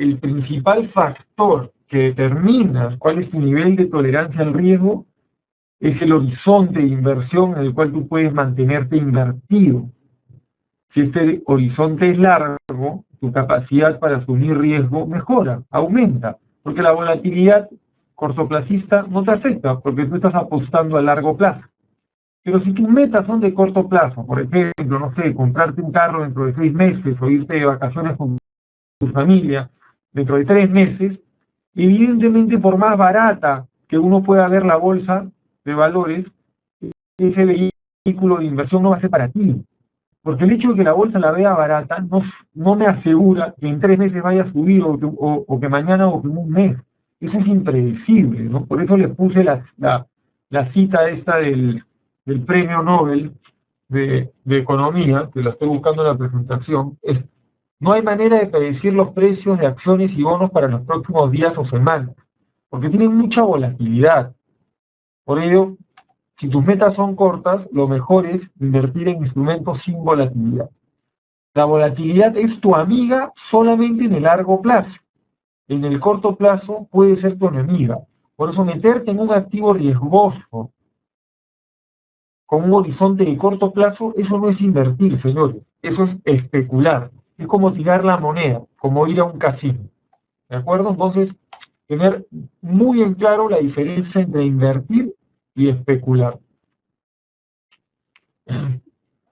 el principal factor que determina cuál es tu nivel de tolerancia al riesgo es el horizonte de inversión en el cual tú puedes mantenerte invertido. Si este horizonte es largo, tu capacidad para asumir riesgo mejora, aumenta, porque la volatilidad cortoplacista no te afecta, porque tú estás apostando a largo plazo. Pero si tus metas son de corto plazo, por ejemplo, no sé, comprarte un carro dentro de 6 meses o irte de vacaciones con tu familia dentro de 3 meses, evidentemente por más barata que uno pueda ver la bolsa de valores, ese vehículo de inversión no va a ser para ti. Porque el hecho de que la bolsa la vea barata no me asegura que en 3 meses vaya a subir o que mañana o que en un mes. Eso es impredecible, ¿no? Por eso les puse la cita esta del premio Nobel de Economía, que la estoy buscando en la presentación. No hay manera de predecir los precios de acciones y bonos para los próximos días o semanas, porque tienen mucha volatilidad. Por ello, si tus metas son cortas, lo mejor es invertir en instrumentos sin volatilidad. La volatilidad es tu amiga solamente en el largo plazo. En el corto plazo puede ser tu enemiga. Por eso meterte en un activo riesgoso con un horizonte de corto plazo, eso no es invertir, señores. Eso es especular. Es como tirar la moneda, como ir a un casino. ¿De acuerdo? Entonces, tener muy en claro la diferencia entre invertir y especular.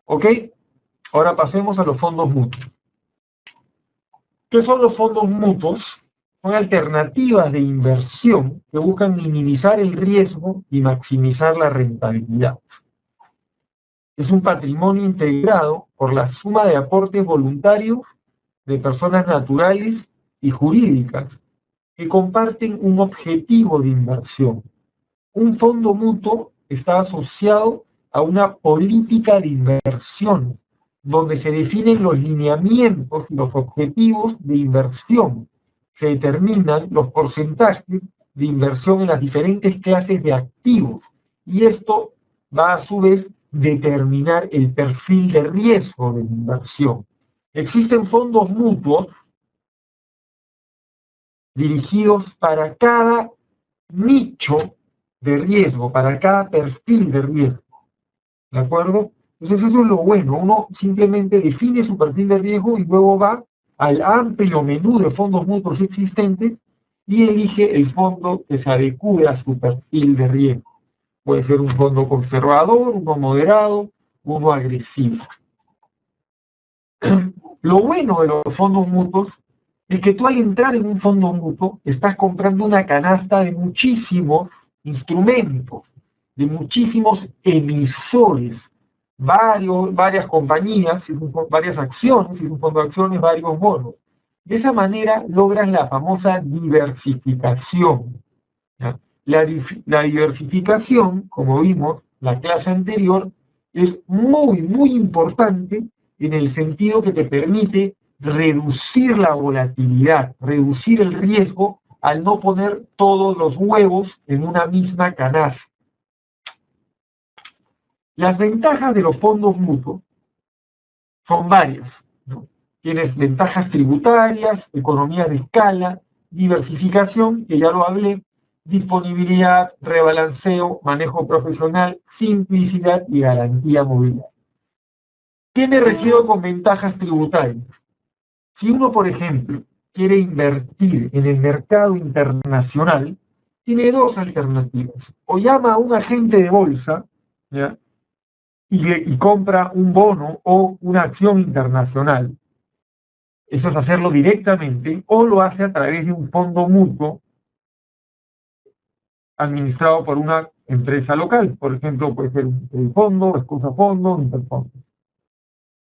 ¿Ok? Ahora pasemos a los fondos mutuos. ¿Qué son los fondos mutuos? Son alternativas de inversión que buscan minimizar el riesgo y maximizar la rentabilidad. Es un patrimonio integrado por la suma de aportes voluntarios de personas naturales y jurídicas que comparten un objetivo de inversión. Un fondo mutuo está asociado a una política de inversión, donde se definen los lineamientos y los objetivos de inversión. Se determinan los porcentajes de inversión en las diferentes clases de activos, y esto va a su vez determinar el perfil de riesgo de la inversión. Existen fondos mutuos dirigidos para cada nicho de riesgo, para cada perfil de riesgo. ¿De acuerdo? Entonces eso es lo bueno, uno simplemente define su perfil de riesgo y luego va al amplio menú de fondos mutuos existentes y elige el fondo que se adecue a su perfil de riesgo. Puede ser un fondo conservador, uno moderado, uno agresivo. Lo bueno de los fondos mutuos es que tú al entrar en un fondo mutuo estás comprando una canasta de muchísimos instrumentos, de muchísimos emisores, varias compañías, varias acciones, si es un fondo de acciones, varios bonos. De esa manera logras la famosa diversificación. ¿Ya? La diversificación, como vimos la clase anterior, es muy, muy importante en el sentido que te permite reducir la volatilidad, reducir el riesgo al no poner todos los huevos en una misma canasta. Las ventajas de los fondos mutuos son varias, ¿no? Tienes ventajas tributarias, economía de escala, diversificación, que ya lo hablé, disponibilidad, rebalanceo, manejo profesional, simplicidad y garantía movilidad. ¿Qué me refiero con ventajas tributarias? Si uno, por ejemplo, quiere invertir en el mercado internacional, tiene dos alternativas. O llama a un agente de bolsa, ¿ya? Y compra un bono o una acción internacional. Eso es hacerlo directamente, o lo hace a través de un fondo mutuo administrado por una empresa local. Por ejemplo, puede ser el fondo, Escosa Fondo, Interfondo.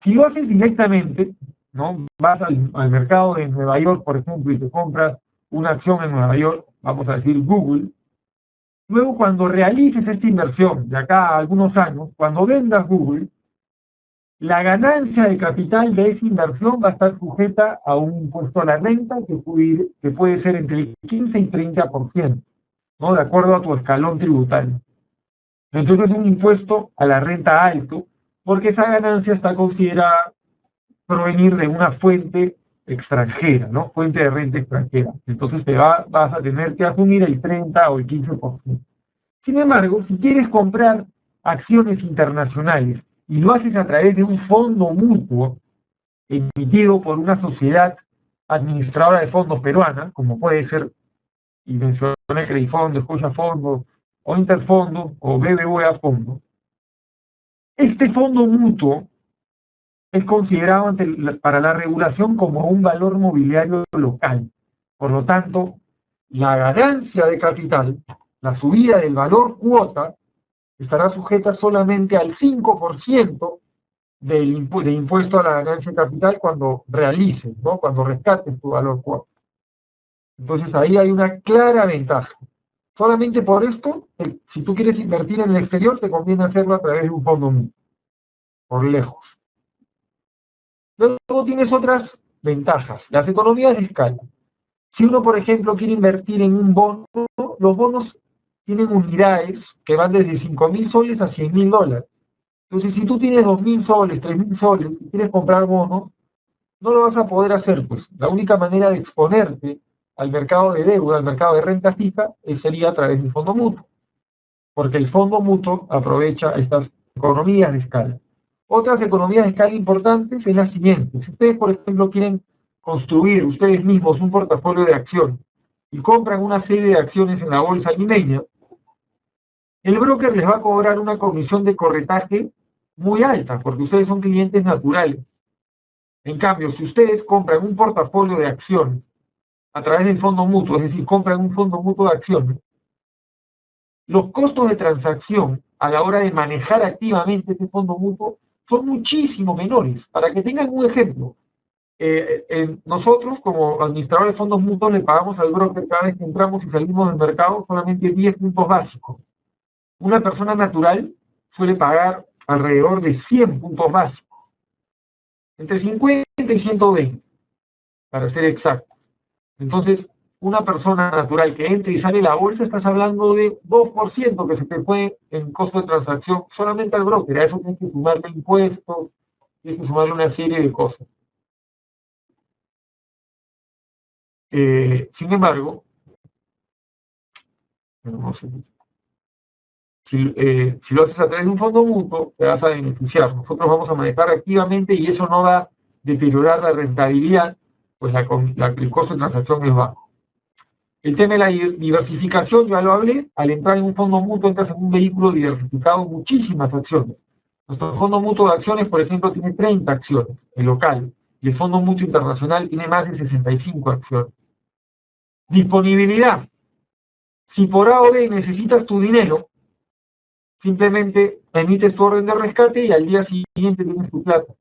Si lo haces directamente, ¿no? Vas al mercado de Nueva York, por ejemplo, y te compras una acción en Nueva York, vamos a decir Google. Luego, cuando realices esta inversión, de acá a algunos años, cuando vendas Google, la ganancia de capital de esa inversión va a estar sujeta a un impuesto a la renta que puede ser entre el 15 y 30%, ¿no? De acuerdo a tu escalón tributario. Entonces es un impuesto a la renta alto, porque esa ganancia está considerada provenir de una fuente extranjera, ¿no? Fuente de renta extranjera. Entonces vas a tener que asumir el 30 o el 15%. Sin embargo, si quieres comprar acciones internacionales y lo haces a través de un fondo mutuo emitido por una sociedad administradora de fondos peruana, como puede ser, y mencioné Credifondo, Scotia Fondo, o Interfondo, o BBVA Fondo, este fondo mutuo es considerado para la regulación como un valor mobiliario local. Por lo tanto, la ganancia de capital, la subida del valor cuota, estará sujeta solamente al 5% de impuesto a la ganancia de capital cuando realices, ¿no? Cuando rescates tu valor cuota. Entonces ahí hay una clara ventaja. Solamente por esto, si tú quieres invertir en el exterior, te conviene hacerlo a través de un fondo mutuo, por lejos. Luego tienes otras ventajas, las economías de escala. Si uno, por ejemplo, quiere invertir en un bono, los bonos tienen unidades que van desde 5.000 soles a 100.000 dólares. Entonces, si tú tienes 2.000 soles, 3.000 soles y quieres comprar bonos, no lo vas a poder hacer, pues. La única manera de exponerte al mercado de deuda, al mercado de renta fija, sería a través del fondo mutuo. Porque el fondo mutuo aprovecha estas economías de escala. Otras economías de escala importantes es la siguiente. Si ustedes, por ejemplo, quieren construir ustedes mismos un portafolio de acciones y compran una serie de acciones en la bolsa limeña, el broker les va a cobrar una comisión de corretaje muy alta, porque ustedes son clientes naturales. En cambio, si ustedes compran un portafolio de acciones a través del fondo mutuo, es decir, compran un fondo mutuo de acciones, los costos de transacción a la hora de manejar activamente ese fondo mutuo son muchísimo menores. Para que tengan un ejemplo, nosotros como administradores de fondos mutuos le pagamos al broker cada vez que entramos y salimos del mercado solamente 10 puntos básicos. Una persona natural suele pagar alrededor de 100 puntos básicos, entre 50 y 120, para ser exacto. Entonces, una persona natural que entre y sale de la bolsa, estás hablando de 2% que se te fue en costo de transacción solamente al broker. A eso tienes que sumarle impuestos, tienes que sumarle una serie de cosas. Sin embargo, no sé, si lo haces a través de un fondo mutuo, te vas a beneficiar. Nosotros vamos a manejar activamente y eso no va a deteriorar la rentabilidad, pues el costo de transacción es bajo. El tema de la diversificación, ya lo hablé, al entrar en un fondo mutuo entras en un vehículo diversificado, muchísimas acciones. Nuestro fondo mutuo de acciones, por ejemplo, tiene 30 acciones, el local, y el fondo mutuo internacional tiene más de 65 acciones. Disponibilidad. Si por A o B necesitas tu dinero, simplemente emites tu orden de rescate y al día siguiente tienes tu plata.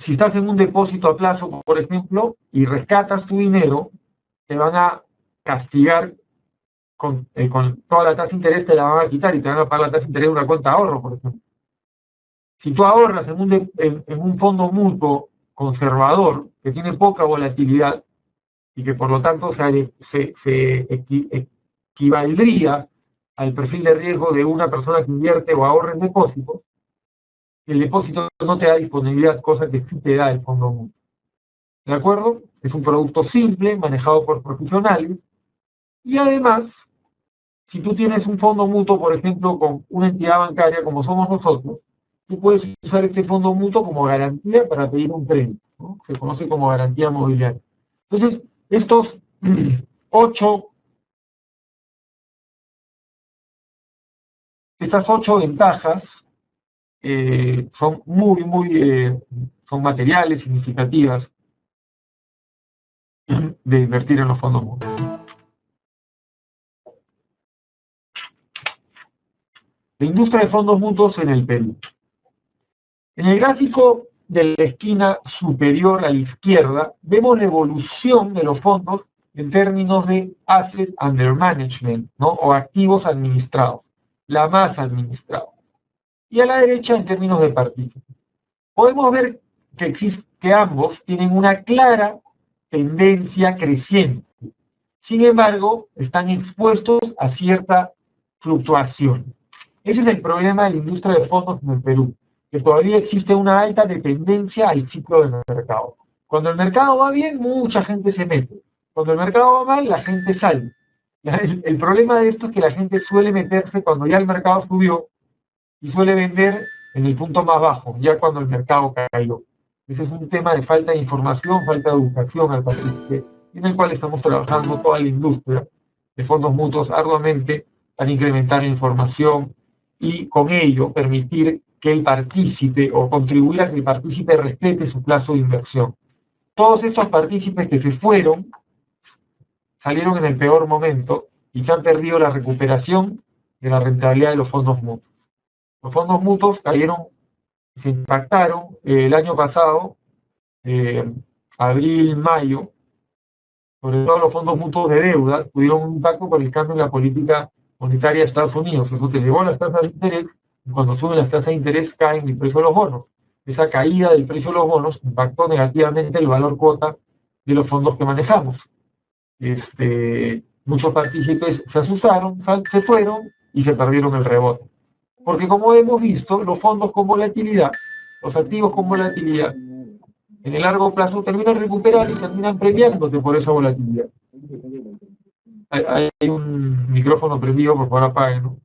Si estás en un depósito a plazo, por ejemplo, y rescatas tu dinero, te van a castigar con toda la tasa de interés, te la van a quitar y te van a pagar la tasa de interés de una cuenta de ahorro, por ejemplo. Si tú ahorras en un fondo mutuo conservador, que tiene poca volatilidad, y que por lo tanto se equivaldría al perfil de riesgo de una persona que invierte o ahorra en depósitos, el depósito no te da disponibilidad, cosa que sí te da el fondo mutuo. ¿De acuerdo? Es un producto simple, manejado por profesionales, y además, si tú tienes un fondo mutuo, por ejemplo, con una entidad bancaria como somos nosotros, tú puedes usar este fondo mutuo como garantía para pedir un crédito, ¿no? Se conoce como garantía mobiliaria. Entonces, estas 8 ventajas son son materiales, significativas de invertir en los fondos mutuos. La industria de fondos mutuos en el Perú. En el gráfico de la esquina superior a la izquierda, vemos la evolución de los fondos en términos de Asset Under Management, ¿no? O activos administrados, la masa administrada. Y a la derecha en términos de partícipes. Podemos ver que ambos tienen una clara tendencia creciente. Sin embargo, están expuestos a cierta fluctuación. Ese es el problema de la industria de fondos en el Perú, que todavía existe una alta dependencia al ciclo del mercado. Cuando el mercado va bien, mucha gente se mete. Cuando el mercado va mal, la gente sale. El problema de esto es que la gente suele meterse cuando ya el mercado subió y suele vender en el punto más bajo, ya cuando el mercado cayó. Ese es un tema de falta de información, falta de educación al partícipe, en el cual estamos trabajando toda la industria de fondos mutuos arduamente para incrementar la información y con ello permitir que el partícipe o contribuir a que el partícipe respete su plazo de inversión. Todos estos partícipes que se fueron salieron en el peor momento y se han perdido la recuperación de la rentabilidad de los fondos mutuos. Los fondos mutuos cayeron, se impactaron el año pasado, abril, mayo, sobre todo los fondos mutuos de deuda, tuvieron un impacto por el cambio en la política monetaria de Estados Unidos. Eso te llevó a las tasas de interés, y cuando suben las tasas de interés caen el precio de los bonos. Esa caída del precio de los bonos impactó negativamente el valor cuota de los fondos que manejamos. Muchos partícipes se asustaron, se fueron y se perdieron el rebote. Porque como hemos visto, los fondos con volatilidad, los activos con volatilidad, en el largo plazo terminan recuperando y terminan premiándote por esa volatilidad. Hay un micrófono prendido, por favor apáguenlo.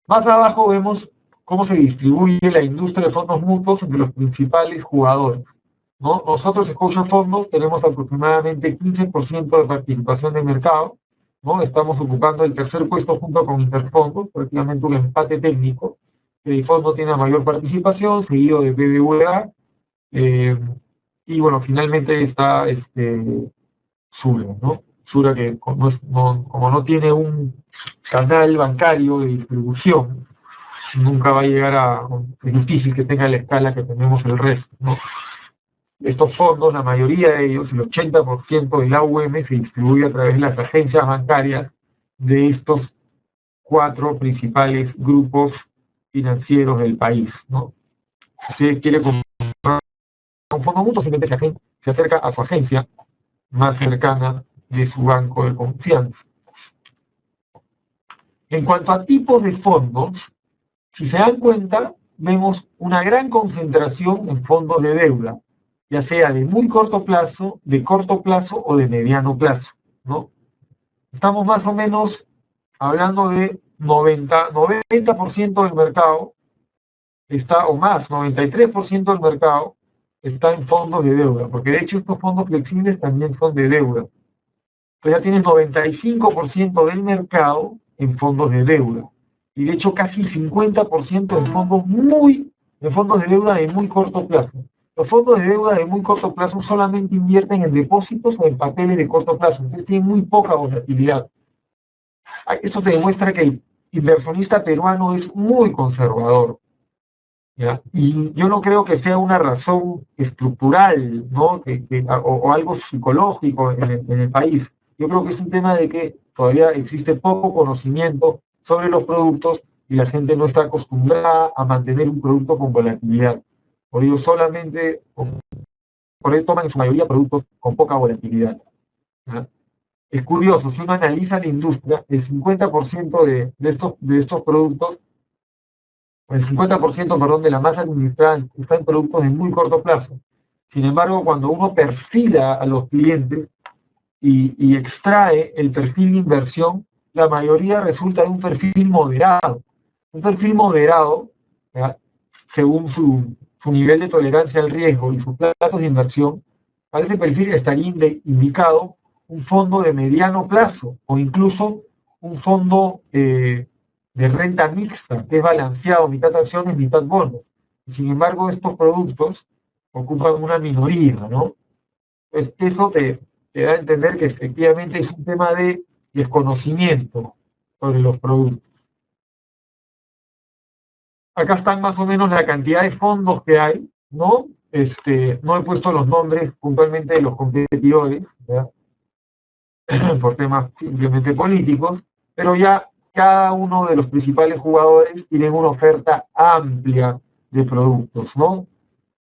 Más abajo vemos cómo se distribuye la industria de fondos mutuos entre los principales jugadores, ¿no? Nosotros, Scotia Fondos, tenemos aproximadamente 15% de participación de mercado, ¿no? Estamos ocupando el tercer puesto junto con Interfondos, prácticamente un empate técnico. El fondo tiene mayor participación, seguido de BBVA, y bueno, finalmente está Sura, ¿no? Sura que como no tiene un canal bancario de distribución, nunca va a llegar a... Es difícil que tenga la escala que tenemos el resto, ¿no? Estos fondos, la mayoría de ellos, el 80% del AUM se distribuye a través de las agencias bancarias de estos 4 principales grupos financieros del país, ¿no? Si usted quiere comprar un fondo mutuo, simplemente se acerca a su agencia más cercana de su banco de confianza. En cuanto a tipos de fondos, si se dan cuenta, vemos una gran concentración en fondos de deuda, ya sea de muy corto plazo, de corto plazo o de mediano plazo, ¿no? Estamos más o menos hablando de 90% del mercado está, o más, 93% del mercado está en fondos de deuda, porque de hecho estos fondos flexibles también son de deuda. Entonces ya tienes 95% del mercado en fondos de deuda, y de hecho casi 50% en fondos de deuda de muy corto plazo. Los fondos de deuda de muy corto plazo solamente invierten en depósitos o en papeles de corto plazo, entonces tienen muy poca volatilidad. Eso te demuestra que el inversionista peruano es muy conservador, ¿ya? Y yo no creo que sea una razón estructural, ¿no? O algo psicológico en el país. Yo creo que es un tema de que todavía existe poco conocimiento sobre los productos y la gente no está acostumbrada a mantener un producto con volatilidad. Por ello toman en su mayoría productos con poca volatilidad, ¿ya? Es curioso, si uno analiza la industria, el 50% de estos productos, el 50%, perdón, de la masa administrada está en productos de muy corto plazo. Sin embargo, cuando uno perfila a los clientes y extrae el perfil de inversión, la mayoría resulta de un perfil moderado. Un perfil moderado, ¿ya?, según su nivel de tolerancia al riesgo y sus plazos de inversión, para ese perfil estaría indicado un fondo de mediano plazo o incluso un fondo de renta mixta, que es balanceado, mitad acciones, mitad bonos. Sin embargo, estos productos ocupan una minoría, ¿no? Pues eso te da a entender que efectivamente es un tema de desconocimiento sobre los productos. Acá están más o menos la cantidad de fondos que hay, ¿no? No he puesto los nombres puntualmente de los competidores, ¿verdad?, por temas simplemente políticos, pero ya cada uno de los principales jugadores tienen una oferta amplia de productos, ¿no?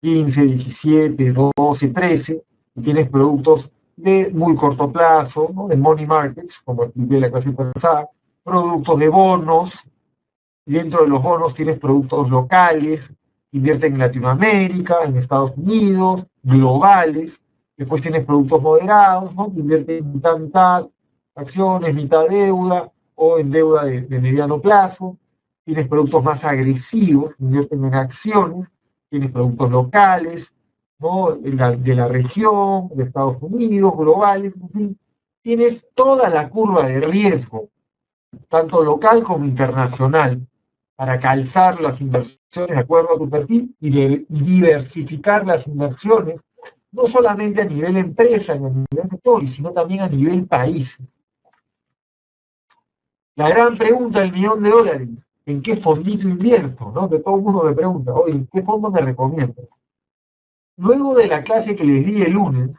15, 17, 12, 13, y tienes productos de muy corto plazo, ¿no?, de money markets, como expliqué la clase pasada, productos de bonos, y dentro de los bonos tienes productos locales, invierten en Latinoamérica, en Estados Unidos, globales, después tienes productos moderados, ¿no? Que invierten mitad, acciones, mitad deuda, o en deuda de mediano plazo, tienes productos más agresivos, invierten en acciones, tienes productos locales, ¿no? De la región, de Estados Unidos, globales, en fin, tienes toda la curva de riesgo, tanto local como internacional, para calzar las inversiones de acuerdo a tu perfil y diversificar las inversiones, no solamente a nivel empresa y a nivel sector, sino también a nivel país. La gran pregunta del $1.000.000, ¿en qué fondito invierto? ¿No? Que todo el mundo me pregunta, oye, ¿qué fondo me recomiendas? Luego de la clase que les di el lunes,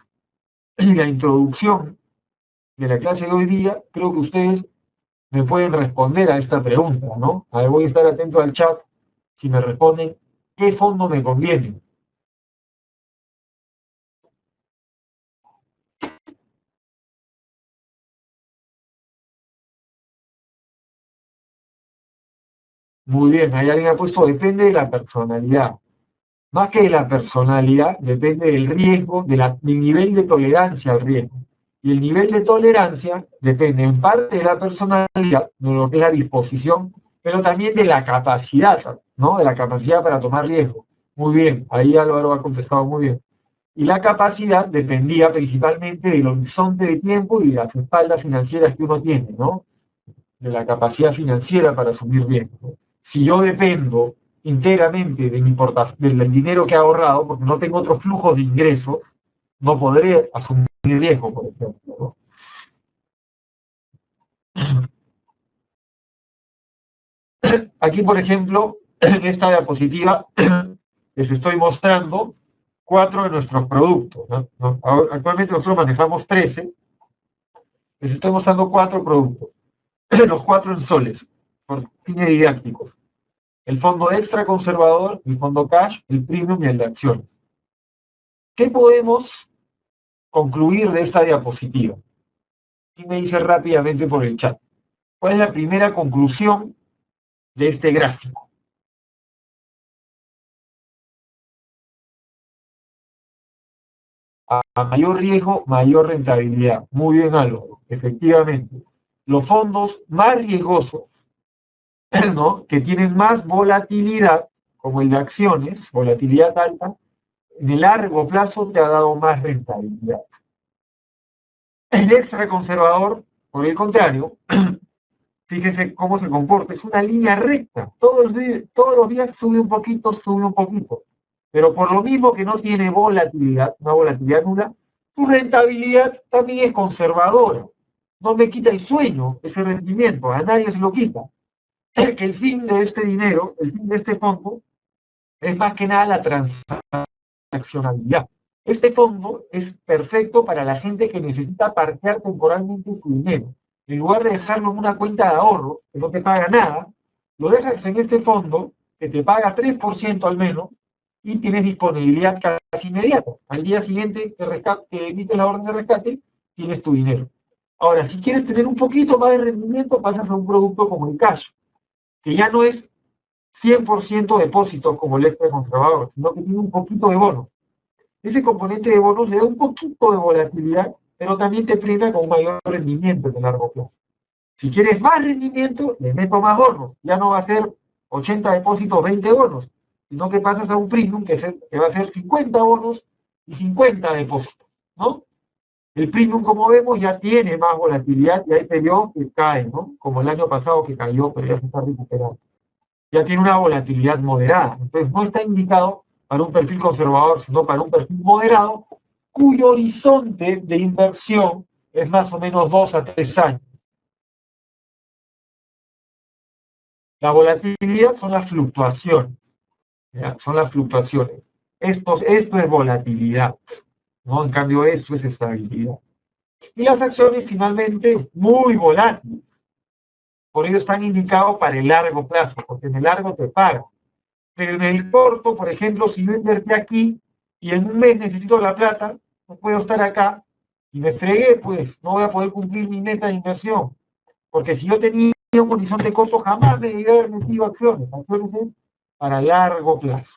y la introducción de la clase de hoy día, creo que ustedes me pueden responder a esta pregunta, ¿no? A ver, voy a estar atento al chat si me responden qué fondo me conviene. Muy bien, ahí alguien ha puesto, depende de la personalidad. Más que de la personalidad, depende del riesgo, del nivel de tolerancia al riesgo. Y el nivel de tolerancia depende en parte de la personalidad, de lo que es la disposición, pero también de la capacidad, ¿no? De la capacidad para tomar riesgo. Muy bien, ahí Álvaro ha contestado muy bien. Y la capacidad dependía principalmente del horizonte de tiempo y de las espaldas financieras que uno tiene, ¿no? De la capacidad financiera para asumir riesgo. Si yo dependo enteramente de del dinero que he ahorrado, porque no tengo otros flujos de ingresos, no podré asumir riesgo, por ejemplo, ¿no? Aquí, por ejemplo, en esta diapositiva les estoy mostrando 4 de nuestros productos, ¿no? Actualmente nosotros manejamos 13, les estoy mostrando 4 productos, los 4 en soles, por fines didácticos. El fondo extra conservador, el fondo cash, el premium y el de acciones. ¿Qué podemos concluir de esta diapositiva? Y me dice rápidamente por el chat. ¿Cuál es la primera conclusión de este gráfico? A mayor riesgo, mayor rentabilidad. Muy bien, Álvaro. Efectivamente. Los fondos más riesgosos, ¿no? Que tienen más volatilidad, como el de acciones, volatilidad alta, en el largo plazo te ha dado más rentabilidad. El extra conservador, por el contrario, fíjese cómo se comporta, es una línea recta, todos los días sube un poquito, pero por lo mismo que no tiene volatilidad, una volatilidad nula, su rentabilidad también es conservadora, no me quita el sueño, ese rendimiento, a nadie se lo quita. Que el fin de este dinero, el fin de este fondo, es más que nada la transaccionalidad. Este fondo es perfecto para la gente que necesita parquear temporalmente su dinero. En lugar de dejarlo en una cuenta de ahorro, que no te paga nada, lo dejas en este fondo, que te paga 3% al menos, y tienes disponibilidad casi inmediata. Al día siguiente que emites la orden de rescate, tienes tu dinero. Ahora, si quieres tener un poquito más de rendimiento, pasas a un producto como el cash, que ya no es 100% depósito como el extra conservador, sino que tiene un poquito de bono. Ese componente de bonos le da un poquito de volatilidad, pero también te brinda con un mayor rendimiento en el largo plazo. Si quieres más rendimiento, le meto más bonos. Ya no va a ser 80 depósitos, 20 bonos, sino que pasas a un premium que va a ser 50 bonos y 50 depósitos, ¿no? El premium, como vemos, ya tiene más volatilidad y hay periodos que caen, ¿no? Como el año pasado que cayó, pero ya se está recuperando. Ya tiene una volatilidad moderada. Entonces no está indicado para un perfil conservador, sino para un perfil moderado, cuyo horizonte de inversión es más o menos 2 a 3 años. La volatilidad son las fluctuaciones, ¿ya? Son las fluctuaciones. Esto es volatilidad, ¿no? En cambio, eso es estabilidad. Y las acciones, finalmente, muy volátiles. Por ello están indicados para el largo plazo, porque en el largo te pagan. Pero en el corto, por ejemplo, si yo invertí aquí y en un mes necesito la plata, no puedo estar acá y me fregué, pues no voy a poder cumplir mi meta de inversión. Porque si yo tenía un horizonte corto, jamás me debía haber metido acciones. Acciones es para largo plazo.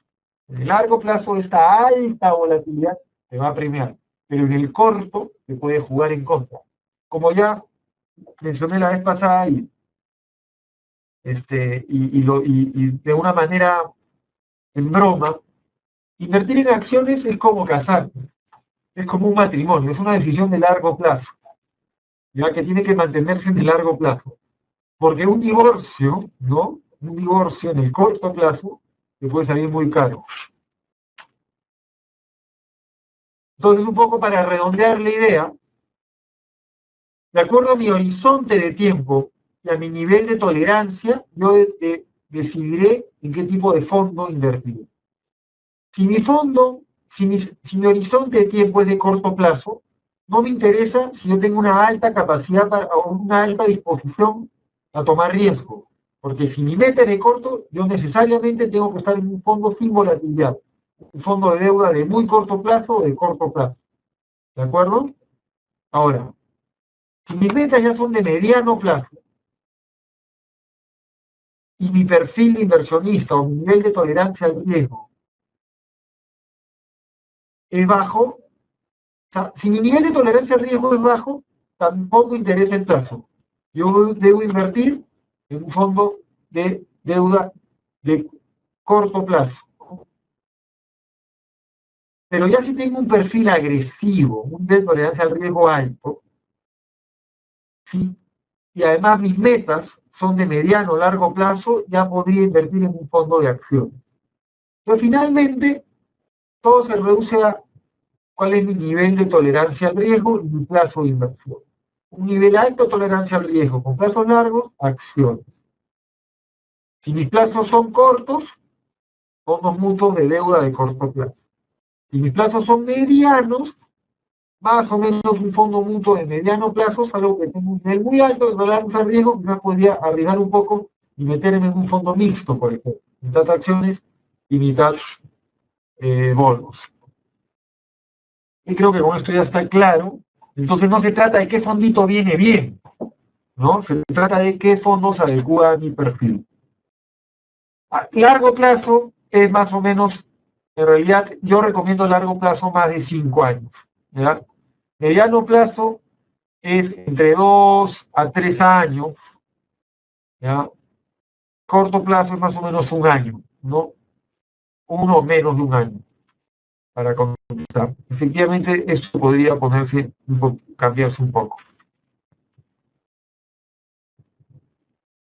En el largo plazo, esta alta volatilidad te va a premiar, pero en el corto te puede jugar en contra. Como ya mencioné la vez pasada y de una manera en broma, invertir en acciones es como casarte, es como un matrimonio, es una decisión de largo plazo, ya que tiene que mantenerse en el largo plazo. Porque un divorcio, ¿no? Un divorcio en el corto plazo te puede salir muy caro. Entonces, un poco para redondear la idea, de acuerdo a mi horizonte de tiempo y a mi nivel de tolerancia, yo decidiré en qué tipo de fondo invertir. Si mi fondo, si mi horizonte de tiempo es de corto plazo, no me interesa si yo tengo una alta capacidad o una alta disposición a tomar riesgo. Porque si mi meta es de corto, yo necesariamente tengo que estar en un fondo sin volatilidad. Un fondo de deuda de muy corto plazo o de corto plazo. ¿De acuerdo? Ahora, si mis metas ya son de mediano plazo y mi perfil de inversionista o mi nivel de tolerancia al riesgo es bajo, o sea, si mi nivel de tolerancia al riesgo es bajo, tampoco interesa el plazo. Yo debo invertir en un fondo de deuda de corto plazo. Pero ya si tengo un perfil agresivo, un nivel de tolerancia al riesgo alto, ¿sí? Y además mis metas son de mediano o largo plazo, ya podría invertir en un fondo de acciones. Pero finalmente, todo se reduce a cuál es mi nivel de tolerancia al riesgo y mi plazo de inversión. Un nivel alto de tolerancia al riesgo con plazos largos, acciones. Si mis plazos son cortos, fondos mutuos de deuda de corto plazo. Si mis plazos son medianos, más o menos un fondo mutuo de mediano plazo, algo que tengo un nivel muy alto de tolerancia al riesgo, quizás podría arriesgar un poco y meterme en un fondo mixto, por ejemplo. Mitad acciones y mitad bonos. Y creo que con esto ya está claro. Entonces no se trata de qué fondito viene bien, ¿no? Se trata de qué fondos adecua a mi perfil. A largo plazo es más o menos, en realidad yo recomiendo a largo plazo más de 5 años, ¿verdad? Mediano plazo es entre 2 a 3 años, ¿ya? Corto plazo es más o menos un año, ¿no? Uno o menos de un año, para comenzar. Efectivamente, esto podría ponerse, cambiarse un poco.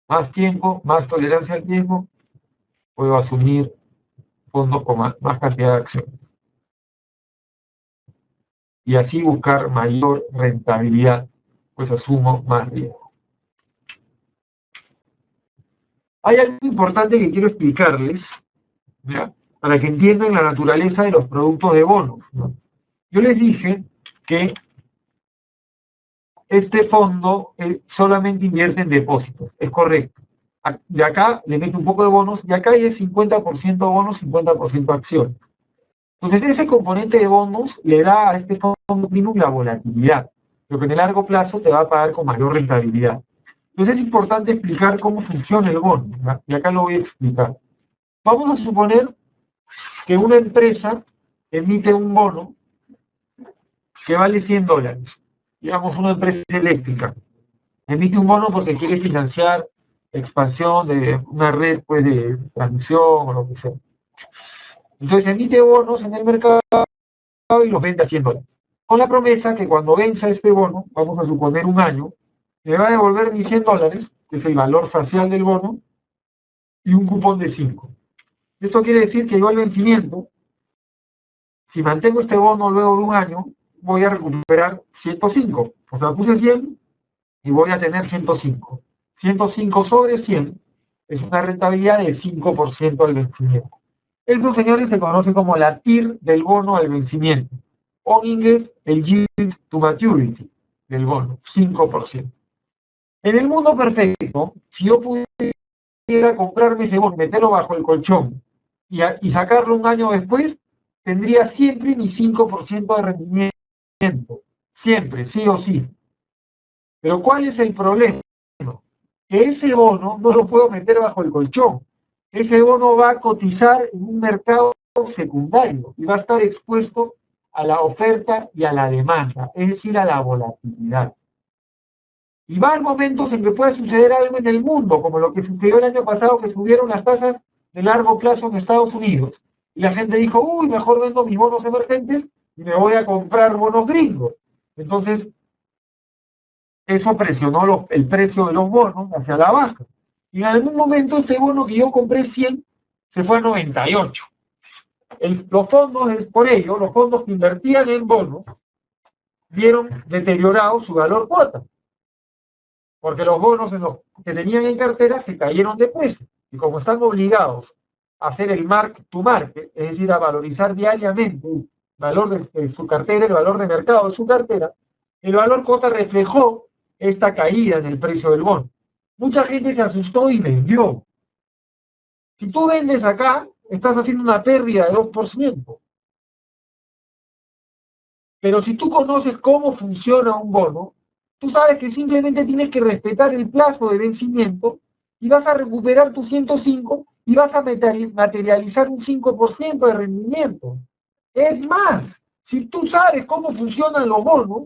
Más tiempo, más tolerancia al riesgo, puedo asumir fondos con más cantidad de acciones. Y así buscar mayor rentabilidad, pues asumo más riesgo. Hay algo importante que quiero explicarles, ¿ya? Para que entiendan la naturaleza de los productos de bonos, ¿no? Yo les dije que este fondo solamente invierte en depósitos, es correcto. De acá le mete un poco de bonos, y acá hay 50% bonos, 50% acciones. Entonces ese componente de bonos le da a este fondo premium la volatilidad, lo que en el largo plazo te va a pagar con mayor rentabilidad. Entonces es importante explicar cómo funciona el bono, ¿verdad? Y acá lo voy a explicar. Vamos a suponer que una empresa emite un bono que vale $100. Digamos una empresa eléctrica. Emite un bono porque quiere financiar expansión de una red pues, de transmisión o lo que sea. Entonces emite bonos en el mercado y los vende a $100. Con la promesa que cuando venza este bono, vamos a suponer un año, me va a devolver mis $100, que es el valor facial del bono, y un cupón de 5. Esto quiere decir que yo al vencimiento, si mantengo este bono luego de un año, voy a recuperar 105. O sea, puse 100 y voy a tener 105. 105 sobre 100 es una rentabilidad del 5% al vencimiento. Eso, señores, se conoce como la TIR del bono al vencimiento. O en inglés, el yield to maturity del bono, 5%. En el mundo perfecto, si yo pudiera comprarme ese bono, meterlo bajo el colchón y sacarlo un año después, tendría siempre mi 5% de rendimiento. Siempre, sí o sí. Pero ¿cuál es el problema? Que ese bono no lo puedo meter bajo el colchón. Ese bono va a cotizar en un mercado secundario y va a estar expuesto a la oferta y a la demanda, es decir, a la volatilidad. Y va a haber momentos en que puede suceder algo en el mundo, como lo que sucedió el año pasado, que subieron las tasas de largo plazo en Estados Unidos. Y la gente dijo, uy, mejor vendo mis bonos emergentes y me voy a comprar bonos gringos. Entonces, eso presionó el precio de los bonos hacia la baja. Y en algún momento ese bono que yo compré 100 se fue a 98. Los fondos, por ello, los fondos que invertían en bonos vieron deteriorado su valor cuota, porque los bonos que tenían en cartera se cayeron de precio, y como están obligados a hacer el mark to market, es decir, a valorizar diariamente el valor de su cartera, el valor de mercado de su cartera, el valor cuota reflejó esta caída en el precio del bono. Mucha gente se asustó y vendió. Si tú vendes acá, estás haciendo una pérdida de 2%. Pero si tú conoces cómo funciona un bono, tú sabes que simplemente tienes que respetar el plazo de vencimiento y vas a recuperar tus 105 y vas a materializar un 5% de rendimiento. Es más, si tú sabes cómo funcionan los bonos,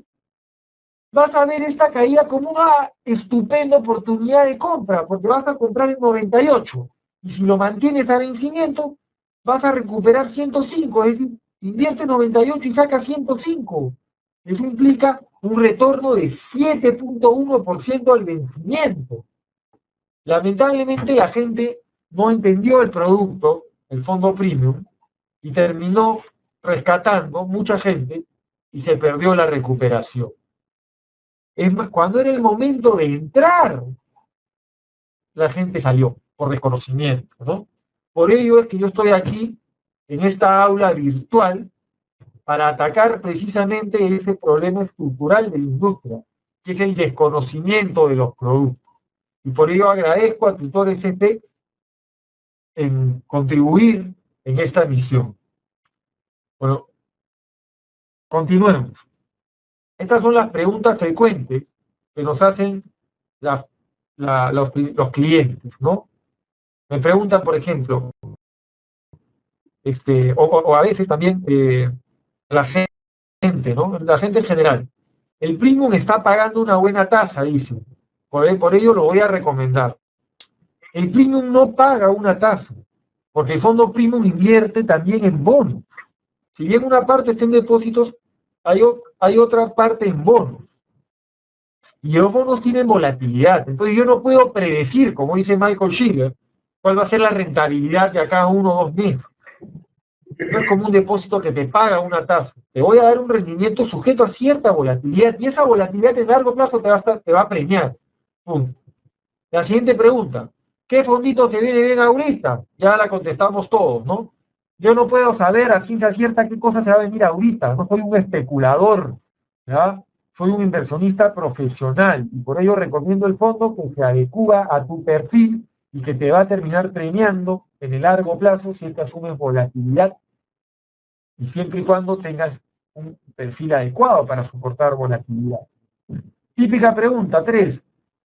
vas a ver esta caída como una estupenda oportunidad de compra, porque vas a comprar en 98, y si lo mantienes a vencimiento, vas a recuperar 105, es decir, invierte 98 y saca 105. Eso implica un retorno de 7.1% al vencimiento. Lamentablemente la gente no entendió el producto, el fondo premium, y terminó rescatando mucha gente y se perdió la recuperación. Es más, cuando era el momento de entrar, la gente salió por desconocimiento, ¿no? Por ello es que yo estoy aquí en esta aula virtual para atacar precisamente ese problema estructural de la industria, que es el desconocimiento de los productos. Y por ello agradezco a Tutores ST en contribuir en esta misión. Bueno, continuemos. Estas son las preguntas frecuentes que nos hacen los clientes, ¿no? Me preguntan, por ejemplo, o a veces también la gente, ¿no? La gente en general. El premium está pagando una buena tasa, dice. Por ello lo voy a recomendar. El premium no paga una tasa, porque el fondo premium invierte también en bonos. Si bien una parte está en depósitos, hay otra parte en bonos. Y los bonos tienen volatilidad. Entonces yo no puedo predecir, como dice Michael Schiller, cuál va a ser la rentabilidad de acá 1 o 2 meses. No es como un depósito que te paga una tasa. Te voy a dar un rendimiento sujeto a cierta volatilidad, y esa volatilidad en largo plazo te va a premiar. Punto. La siguiente pregunta: ¿qué fondito te viene bien ahorita? Ya la contestamos todos, ¿no? Yo no puedo saber a ciencia cierta qué cosa se va a venir ahorita. No soy un especulador, ¿ya? Soy un inversionista profesional, y por ello recomiendo el fondo que se adecua a tu perfil y que te va a terminar premiando en el largo plazo si es que asumes volatilidad, y siempre y cuando tengas un perfil adecuado para soportar volatilidad. Típica pregunta 3.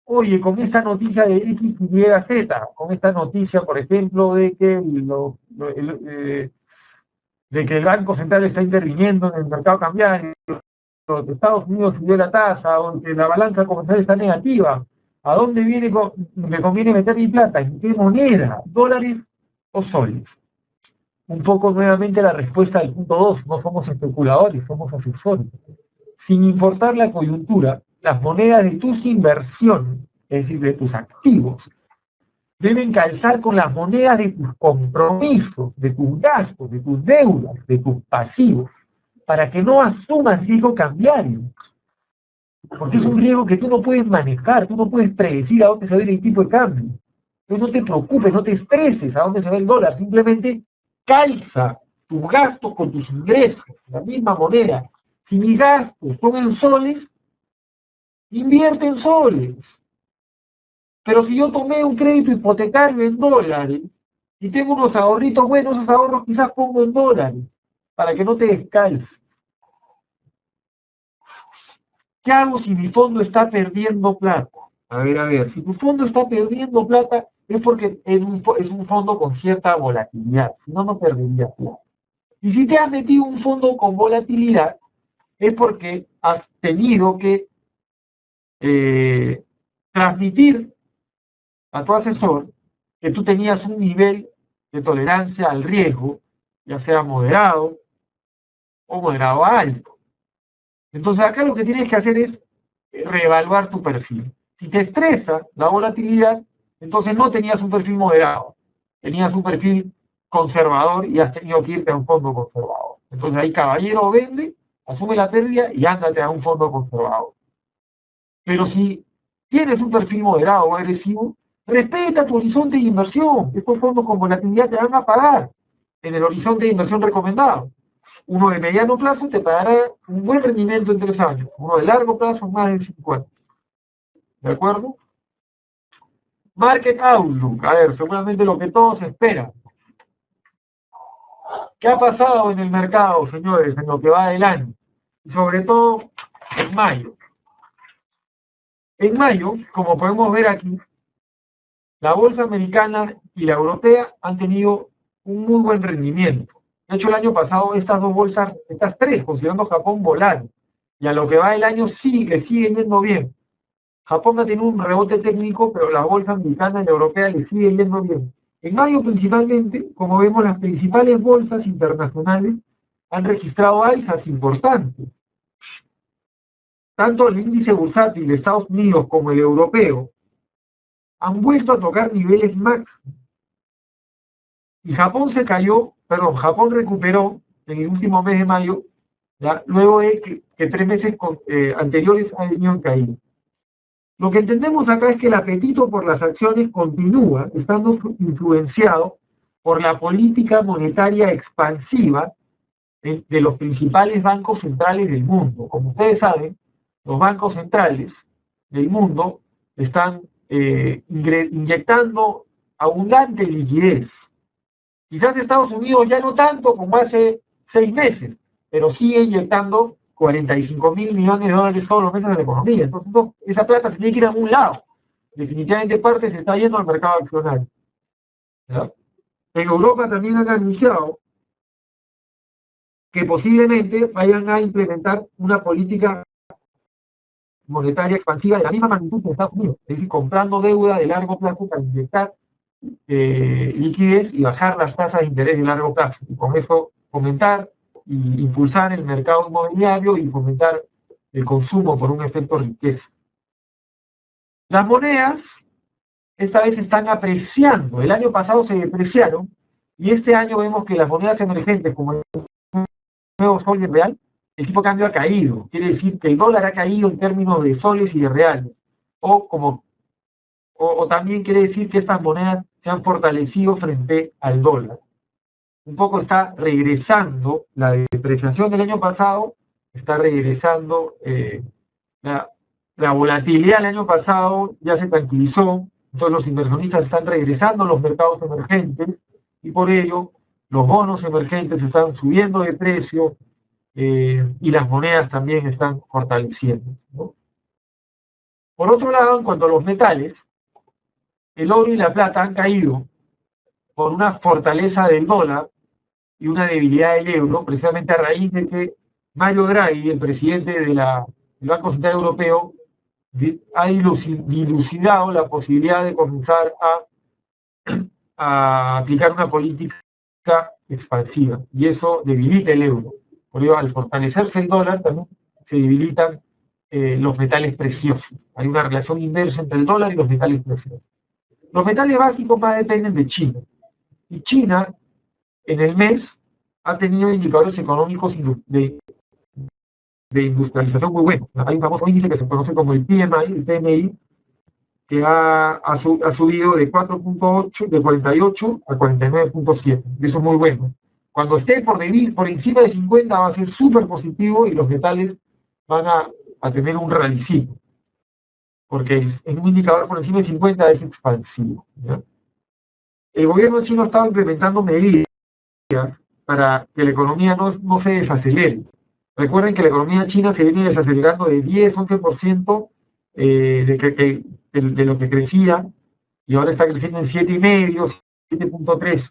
Oye, con esta noticia de X, Y, Z, con esta noticia, por ejemplo, de que el Banco Central está interviniendo en el mercado cambiario, que Estados Unidos subió la tasa, o que la balanza comercial está negativa, ¿a dónde me conviene meter mi plata? ¿En qué moneda? ¿Dólares o soles? Un poco nuevamente la respuesta del punto 2, no somos especuladores, somos asesores. Sin importar la coyuntura, las monedas de tus inversiones, es decir, de tus activos, deben calzar con las monedas de tus compromisos, de tus gastos, de tus deudas, de tus pasivos, para que no asumas riesgo cambiario. Porque es un riesgo que tú no puedes manejar, tú no puedes predecir a dónde se va a ir el tipo de cambio. Entonces no te preocupes, no te estreses a dónde se va el dólar, simplemente calza tus gastos con tus ingresos, la misma moneda. Si mis gastos son en soles, invierte en soles. Pero si yo tomé un crédito hipotecario en dólares y tengo unos ahorritos buenos, esos ahorros quizás pongo en dólares para que no te descalces. ¿Qué hago si mi fondo está perdiendo plata? A ver, si tu fondo está perdiendo plata es porque es un fondo con cierta volatilidad, si no, no perdería plata. Y si te has metido un fondo con volatilidad, es porque has tenido que transmitir a tu asesor que tú tenías un nivel de tolerancia al riesgo, ya sea moderado o moderado a alto. Entonces acá lo que tienes que hacer es reevaluar tu perfil. Si te estresa la volatilidad, entonces no tenías un perfil moderado, tenías un perfil conservador y has tenido que irte a un fondo conservador. Entonces ahí caballero vende, asume la pérdida y ándate a un fondo conservador. Pero si tienes un perfil moderado o agresivo, respeta tu horizonte de inversión. Estos fondos con volatilidad te van a pagar en el horizonte de inversión recomendado. Uno de mediano plazo te pagará un buen rendimiento en 3 años. Uno de largo plazo, más de 50. ¿De acuerdo? Market Outlook. A ver, seguramente lo que todos esperan. ¿Qué ha pasado en el mercado, señores, en lo que va del año? Y sobre todo en mayo. En mayo, como podemos ver aquí, la bolsa americana y la europea han tenido un muy buen rendimiento. De hecho, el año pasado estas dos bolsas, estas tres, considerando Japón, volaron. Y a lo que va el año sigue yendo bien. Japón ha tenido un rebote técnico, pero la bolsa americana y la europea le siguen yendo bien. En mayo principalmente, como vemos, las principales bolsas internacionales han registrado alzas importantes. Tanto el índice bursátil de Estados Unidos como el europeo han vuelto a tocar niveles máximos. Y Japón Japón recuperó en el último mes de mayo, ¿ya? Luego de que 3 meses anteriores han venido en caída. Lo que entendemos acá es que el apetito por las acciones continúa estando influenciado por la política monetaria expansiva de los principales bancos centrales del mundo. Como ustedes saben, los bancos centrales del mundo están inyectando abundante liquidez. Quizás Estados Unidos ya no tanto como hace 6 meses, pero sigue inyectando 45.000 millones de dólares todos los meses en la economía. Entonces, esa plata se tiene que ir a algún lado. Definitivamente parte se está yendo al mercado accionario. ¿Ya? En Europa también han anunciado que posiblemente vayan a implementar una política monetaria expansiva de la misma magnitud que Estados Unidos, es decir, comprando deuda de largo plazo para inyectar liquidez y bajar las tasas de interés de largo plazo. Y con eso fomentar y impulsar el mercado inmobiliario y fomentar el consumo por un efecto riqueza. Las monedas esta vez están apreciando. El año pasado se depreciaron y este año vemos que las monedas emergentes, como el nuevo sol y el real, el tipo de cambio ha caído. Quiere decir que el dólar ha caído en términos de soles y de reales. O también quiere decir que estas monedas se han fortalecido frente al dólar. Un poco está regresando la depreciación del año pasado, está regresando la volatilidad del año pasado, ya se tranquilizó, entonces los inversionistas están regresando a los mercados emergentes y por ello los bonos emergentes están subiendo de precio y las monedas también están fortaleciendo, ¿no? Por otro lado, en cuanto a los metales, el oro y la plata han caído por una fortaleza del dólar y una debilidad del euro, precisamente a raíz de que Mario Draghi, el presidente del Banco Central Europeo, ha dilucidado la posibilidad de comenzar a aplicar una política expansiva, y eso debilita el euro. Por ello, al fortalecerse el dólar, también se debilitan los metales preciosos. Hay una relación inversa entre el dólar y los metales preciosos. Los metales básicos más dependen de China. Y China, en el mes, ha tenido indicadores económicos de industrialización muy buenos. Hay un famoso índice que se conoce como el PMI, que ha subido de 4.8, de 48 a 49.7. Eso es muy bueno. Cuando esté por encima de 50 va a ser súper positivo y los metales van a tener un rallycito, porque en un indicador por encima de 50 es expansivo, ¿ya? El gobierno chino ha estado implementando medidas para que la economía no se desacelere. Recuerden que la economía china se viene desacelerando de 10-11% de lo que crecía, y ahora está creciendo en 7,5, 7.3.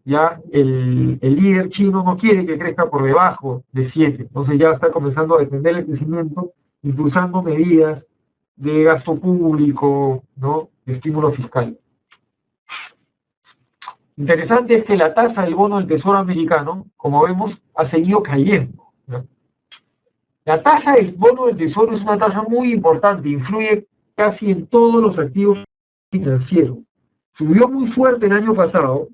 ya el líder chino no quiere que crezca por debajo de 7, entonces ya está comenzando a defender el crecimiento, impulsando medidas de gasto público, ¿no?, de estímulo fiscal. Interesante es que la tasa del bono del Tesoro americano, como vemos, ha seguido cayendo, ¿no? La tasa del bono del Tesoro es una tasa muy importante, influye casi en todos los activos financieros. Subió muy fuerte el año pasado,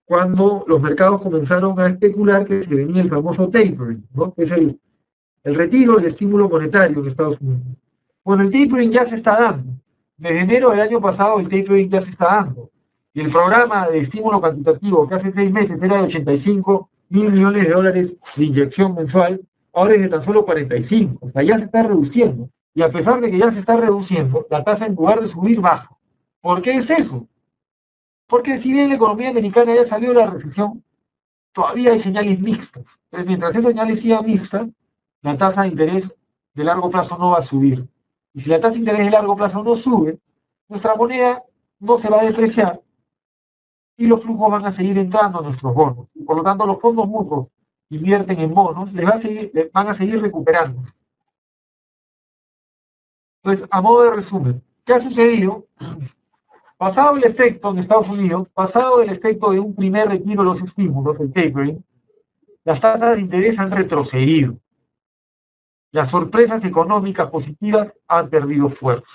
cuando los mercados comenzaron a especular que se venía el famoso tapering, ¿no?, que es el retiro del estímulo monetario en Estados Unidos. Bueno, el tapering ya se está dando. Desde enero del año pasado el tapering ya se está dando. Y el programa de estímulo cuantitativo, que hace 6 meses era de 85 mil millones de dólares de inyección mensual, ahora es de tan solo 45. O sea, ya se está reduciendo. Y a pesar de que ya se está reduciendo, la tasa en lugar de subir baja. ¿Por qué es eso? Porque si bien la economía americana ya salió de la recesión, todavía hay señales mixtas. Entonces, mientras esas señales sigan mixtas, la tasa de interés de largo plazo no va a subir. Y si la tasa de interés de largo plazo no sube, nuestra moneda no se va a depreciar y los flujos van a seguir entrando a nuestros bonos. Y por lo tanto, los fondos mutuos que invierten en bonos les van a seguir recuperando. Entonces, a modo de resumen, ¿qué ha sucedido? Pasado el efecto en Estados Unidos, pasado el efecto de un primer retiro de los estímulos, el tapering, las tasas de interés han retrocedido. Las sorpresas económicas positivas han perdido fuerza.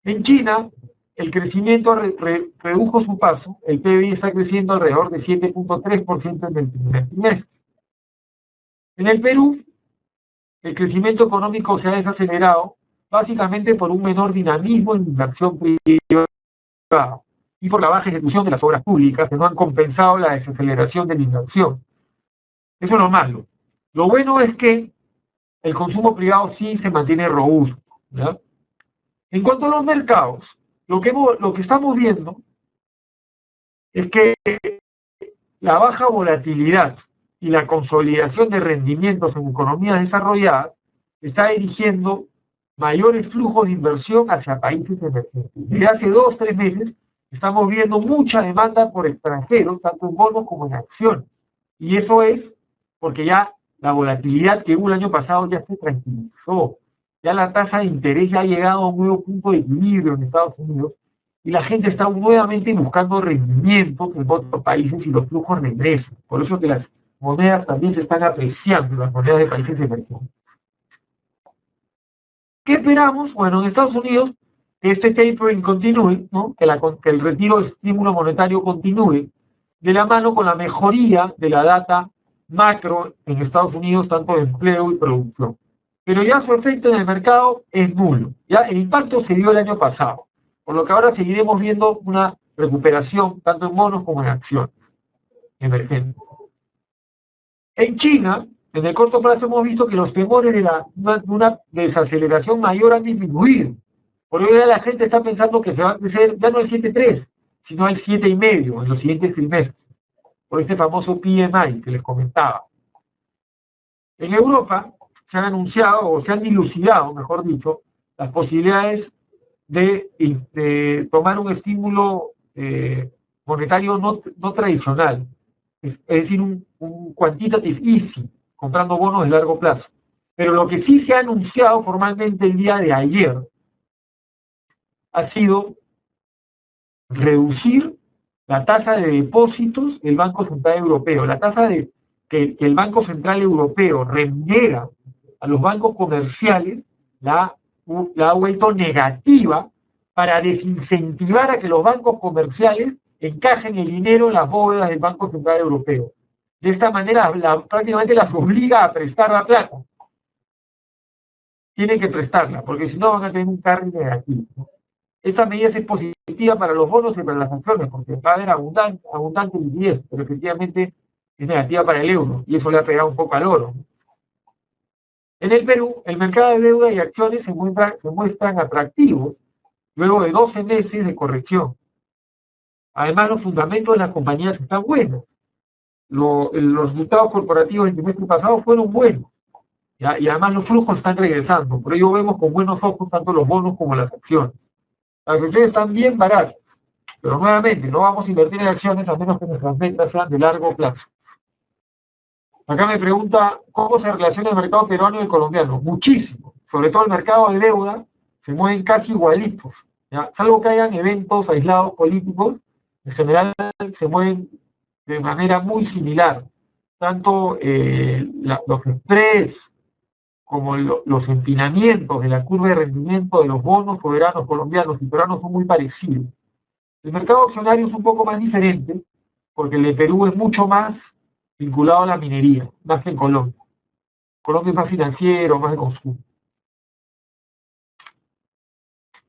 En China, el crecimiento redujo su paso, el PBI está creciendo alrededor de 7.3% en el primer trimestre. En el Perú, el crecimiento económico se ha desacelerado, básicamente por un menor dinamismo en inversión privada y por la baja ejecución de las obras públicas, que no han compensado la desaceleración de la inversión. Eso es lo malo. Lo bueno es que el consumo privado sí se mantiene robusto, ¿ya? En cuanto a los mercados, lo que estamos viendo es que la baja volatilidad y la consolidación de rendimientos en economías desarrolladas está dirigiendo mayores flujos de inversión hacia países emergentes. Desde hace 2 o 3 meses estamos viendo mucha demanda por extranjeros, tanto en bonos como en acciones. Y eso es porque ya la volatilidad que hubo el año pasado ya se tranquilizó. Ya la tasa de interés ya ha llegado a un nuevo punto de equilibrio en Estados Unidos y la gente está nuevamente buscando rendimientos en otros países y los flujos regresan. Por eso que las monedas también se están apreciando, las monedas de países emergentes. ¿Qué esperamos? Bueno, en Estados Unidos, que este tapering continúe, ¿no?, que el retiro de estímulo monetario continúe, de la mano con la mejoría de la data macro en Estados Unidos, tanto de empleo y producción. Pero ya su efecto en el mercado es nulo. Ya el impacto se dio el año pasado, por lo que ahora seguiremos viendo una recuperación tanto en bonos como en acciones emergentes. En China, en el corto plazo hemos visto que los temores de una desaceleración mayor han disminuido. Por hoy ya la gente está pensando que se va a crecer ya no el 7.3, sino el 7.5 en los siguientes trimestres, por este famoso PMI que les comentaba. En Europa se han anunciado, o se han dilucidado, mejor dicho, las posibilidades de tomar un estímulo monetario no tradicional, es decir, un quantitative easing, comprando bonos de largo plazo. Pero lo que sí se ha anunciado formalmente el día de ayer ha sido reducir la tasa de depósitos del Banco Central Europeo. La tasa que el Banco Central Europeo remunera a los bancos comerciales la ha vuelto negativa para desincentivar a que los bancos comerciales encajen el dinero en las bóvedas del Banco Central Europeo. De esta manera prácticamente las obliga a prestar la plata. Tienen que prestarla, porque si no van a tener un carry negativo, ¿no? Esta medida es positiva para los bonos y para las acciones, porque va a haber abundante liquidez, pero efectivamente es negativa para el euro, y eso le ha pegado un poco al oro. En el Perú, el mercado de deuda y acciones se muestran atractivos luego de 12 meses de corrección. Además, los fundamentos de las compañías están buenos. Los resultados corporativos del trimestre pasado fueron buenos, ¿ya? Y además los flujos están regresando. Por ello vemos con buenos ojos tanto los bonos como las acciones. Las acciones están bien baratas, Pero nuevamente, no vamos a invertir en acciones a menos que nuestras ventas sean de largo plazo. Acá me pregunta, ¿cómo se relaciona el mercado peruano y el colombiano? Muchísimo. Sobre todo el mercado de deuda, se mueven casi igualitos. ¿Ya? Salvo que hayan eventos aislados políticos, en general se mueven de manera muy similar. Tanto los estrés como los empinamientos de la curva de rendimiento de los bonos soberanos colombianos y peruanos son muy parecidos. El mercado accionario es un poco más diferente, porque el de Perú es mucho más vinculado a la minería, más que en Colombia. Colombia es más financiero, más de consumo.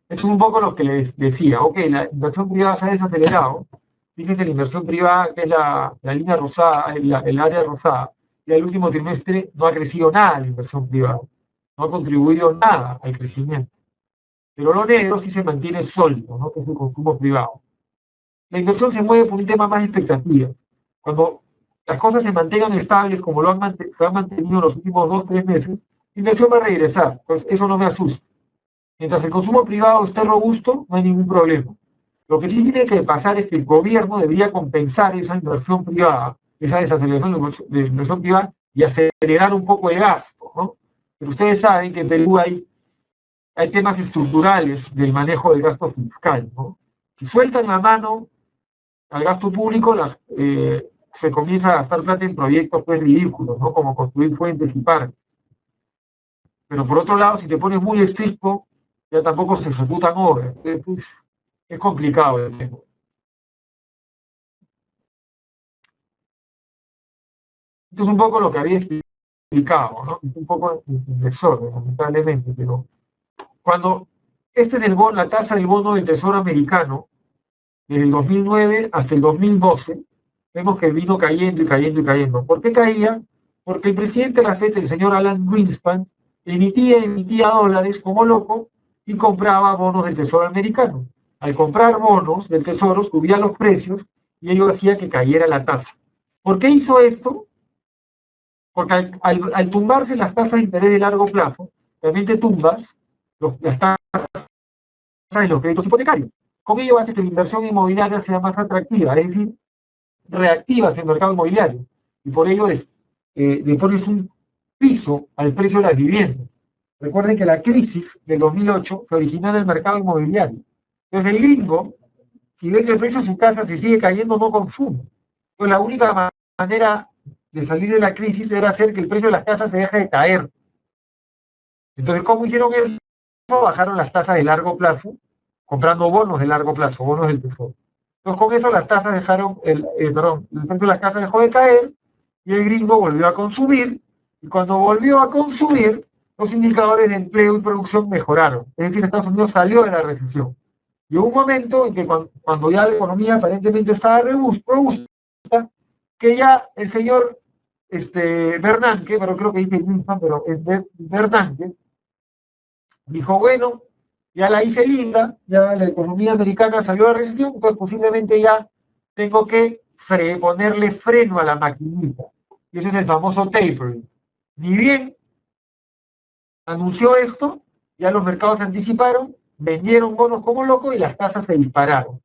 Eso es un poco lo que les decía. Ok, la inversión privada se ha desacelerado. Fíjense, la inversión privada, que es la línea rosada, el área rosada, y el último trimestre no ha crecido nada la inversión privada. No ha contribuido nada al crecimiento. Pero lo negro sí se mantiene sólido, ¿no? Que es el consumo privado. La inversión se mueve por un tema más expectativa. Cuando las cosas se mantengan estables como se han mantenido los últimos 2 o 3 meses, la inversión va a regresar. Pues eso no me asusta. Mientras el consumo privado esté robusto, no hay ningún problema. Lo que sí tiene que pasar es que el gobierno debería compensar esa inversión privada, esa desaceleración de inversión privada, y acelerar un poco el gasto, ¿no? Pero ustedes saben que en Perú hay temas estructurales del manejo del gasto fiscal, ¿no? Si sueltan la mano al gasto público, se comienza a gastar plata en proyectos pues ridículos, ¿no? Como construir fuentes y parques. Pero por otro lado, si te pones muy estricto, ya tampoco se ejecutan obras. Entonces, es complicado el tema. Esto es un poco lo que había explicado, ¿no? Es un poco en desorden, lamentablemente, pero cuando este es la tasa del bono del Tesoro americano, desde el 2009 hasta el 2012, vemos que vino cayendo y cayendo y cayendo. ¿Por qué caía? Porque el presidente de la FED, el señor Alan Greenspan, emitía dólares como loco y compraba bonos del Tesoro americano. Al comprar bonos del Tesoro, subía los precios y ello hacía que cayera la tasa. ¿Por qué hizo esto? Porque al tumbarse las tasas de interés de largo plazo, también te tumbas las tasas de los créditos hipotecarios. Con ello hace que la inversión inmobiliaria sea más atractiva, es decir, reactivas el mercado inmobiliario. Y por ello le pones un piso al precio de las viviendas. Recuerden que la crisis del 2008 se originó en el mercado inmobiliario. Entonces el gringo, si ve que el precio de su casa se sigue cayendo, no consume. Pues la única manera de salir de la crisis era hacer que el precio de las casas se deje de caer. Entonces, ¿cómo hicieron eso? Bajaron las tasas de largo plazo, comprando bonos de largo plazo, bonos del Tesoro. Entonces, con eso las tasas el precio de las casas dejó de caer y el gringo volvió a consumir. Y cuando volvió a consumir, los indicadores de empleo y producción mejoraron. Es decir, Estados Unidos salió de la recesión. Y hubo un momento en que cuando ya la economía aparentemente estaba robusta, que ya el señor Bernanke, pero creo que dice Wilson, pero es Bernanke, dijo, bueno, ya la hice linda, ya la economía americana salió de la recesión, pues posiblemente ya tengo que ponerle freno a la maquinita. Y ese es el famoso tapering. Ni bien anunció esto, ya los mercados se anticiparon, vendieron bonos como locos y las tasas se dispararon.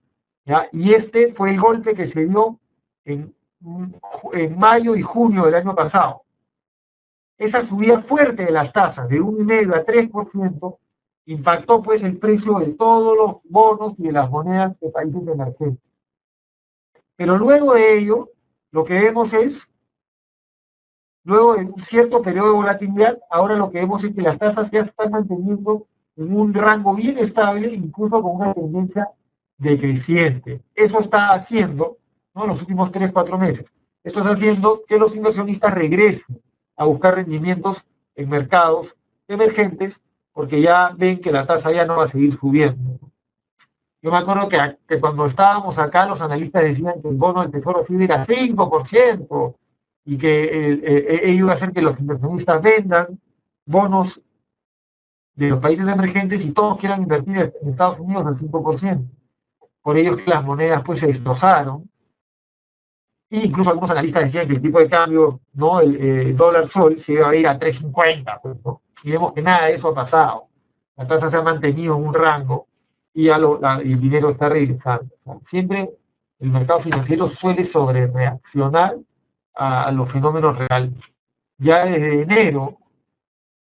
¿Ya? Y este fue el golpe que se dio en mayo y junio del año pasado. Esa subida fuerte de las tasas, de 1,5 a 3%, impactó pues el precio de todos los bonos y de las monedas de países emergentes. Pero luego de ello, lo que vemos es, luego de un cierto periodo de volatilidad, ahora lo que vemos es que las tasas ya se están manteniendo en un rango bien estable, incluso con una tendencia decreciente. Eso está haciendo, ¿no?, en los últimos 3 o 4 meses. Esto está haciendo que los inversionistas regresen a buscar rendimientos en mercados emergentes, porque ya ven que la tasa ya no va a seguir subiendo. Yo me acuerdo que cuando estábamos acá, los analistas decían que el bono del Tesoro sí era 5%, y que ello iba a hacer que los inversionistas vendan bonos de los países emergentes y todos quieran invertir en Estados Unidos al 5%. Por ello que las monedas pues se destrozaron. E incluso algunos analistas decían que el tipo de cambio, ¿no?, el dólar sol, se iba a ir a 3.50, pues, ¿no? Y vemos que nada de eso ha pasado. La tasa se ha mantenido en un rango y el dinero está regresando. O sea, siempre el mercado financiero suele sobrereaccionar a los fenómenos reales. Ya desde enero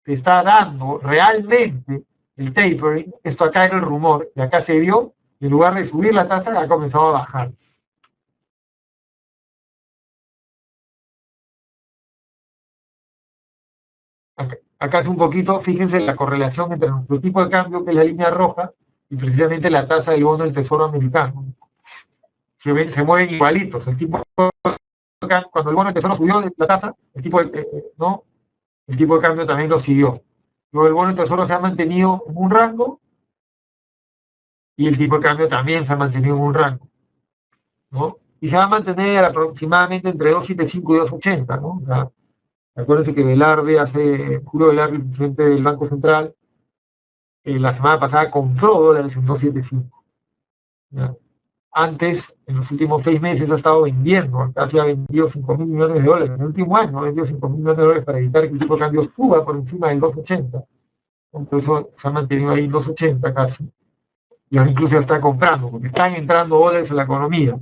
se está dando realmente el tapering. Esto acá era el rumor, y acá se vio, en lugar de subir la tasa, ha comenzado a bajar. Acá es un poquito, fíjense la correlación entre nuestro tipo de cambio, que es la línea roja, y precisamente la tasa del bono del Tesoro americano. Se mueven igualitos. El tipo de cambio, cuando el bono del Tesoro subió la tasa, ¿no? El tipo de cambio también lo siguió. Luego el bono del Tesoro se ha mantenido en un rango y el tipo de cambio también se ha mantenido en un rango, ¿no? Y se va a mantener aproximadamente entre 2.75 y 2.80, ¿no? O sea, acuérdense que Julio Velarde, el presidente del Banco Central, la semana pasada compró dólares en 2.75. ¿Ya? Antes, en los últimos 6 meses, ha estado vendiendo, casi ha vendido 5.000 millones de dólares. En el último año ha vendido 5.000 millones de dólares para evitar que el tipo de cambio suba por encima del 2.80. Entonces se ha mantenido ahí en 2.80 casi. Y ahora incluso está comprando, porque están entrando dólares a la economía.